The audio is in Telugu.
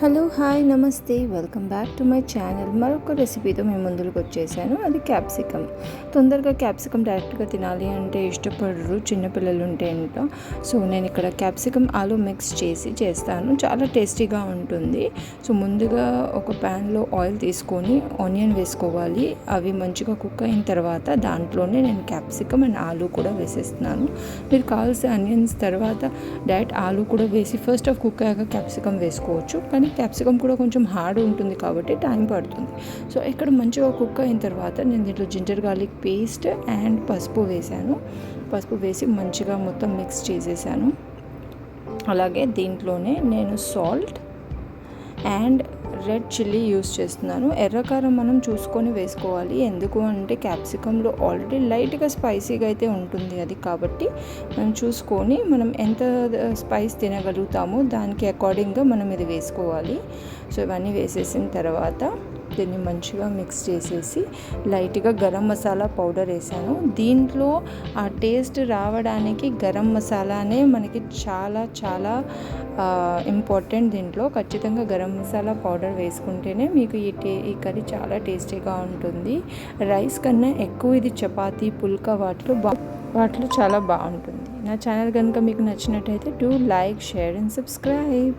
హలో హాయ్ నమస్తే welcome back to my channel. మరొక రెసిపీతో మేము ముందుకు వచ్చేసాను. అది క్యాప్సికమ్. తొందరగా క్యాప్సికమ్ డైరెక్ట్గా తినాలి అంటే ఇష్టపడరు చిన్నపిల్లలు ఉంటే ఇంట్లో. సో నేను ఇక్కడ క్యాప్సికమ్ ఆలు మిక్స్ చేస్తాను. చాలా టేస్టీగా ఉంటుంది. సో ముందుగా ఒక ప్యాన్లో ఆయిల్ తీసుకొని ఆనియన్ వేసుకోవాలి. అవి మంచిగా కుక్ అయిన తర్వాత దాంట్లోనే నేను క్యాప్సికమ్ అండ్ ఆలు కూడా వేసేస్తున్నాను. మీరు కావాల్సిన ఆనియన్స్ తర్వాత డైరెక్ట్ ఆలు కూడా వేసి ఫస్ట్ ఆఫ్ కుక్ అయ్యాక క్యాప్సికమ్ వేసుకోవచ్చు. కానీ క్యాప్సికమ్ కూడా కొంచెం హార్డ్ ఉంటుంది కాబట్టి టైం పడుతుంది. సో ఇక్కడ మంచిగా కుక్ అయిన తర్వాత నేను దీంట్లో జింజర్ గార్లిక్ పేస్ట్ అండ్ పసుపు వేసాను. పసుపు వేసి మంచిగా మొత్తం మిక్స్ చేసేసాను. అలాగే దీంట్లోనే నేను salt and red chilli use చేస్తున్నాను. ఎర్రకారం మనం చూసుకొని వేసుకోవాలి. ఎందుకు అంటే క్యాప్సికంలో ఆల్రెడీ లైట్గా స్పైసీగా అయితే ఉంటుంది అది, కాబట్టి మనం చూసుకొని మనం ఎంత స్పైస్ తినగలుగుతామో దానికి అకార్డింగ్గా మనం ఇది వేసుకోవాలి. సో ఇవన్నీ వేసేసిన తర్వాత దీన్ని మంచిగా మిక్స్ చేసేసి లైట్గా గరం మసాలా పౌడర్ వేసాను. దీంట్లో ఆ టేస్ట్ రావడానికి గరం మసాలానే మనకి చాలా చాలా ఇంపార్టెంట్. దీంట్లో ఖచ్చితంగా గరం మసాలా పౌడర్ వేసుకుంటేనే మీకు ఈ కర్రీ చాలా టేస్టీగా ఉంటుంది. రైస్ కన్నా ఎక్కువ ఇది చపాతీ పుల్కా వాటిలో చాలా బాగుంటుంది. నా ఛానల్ కనుక మీకు నచ్చినట్టయితే do like share and subscribe.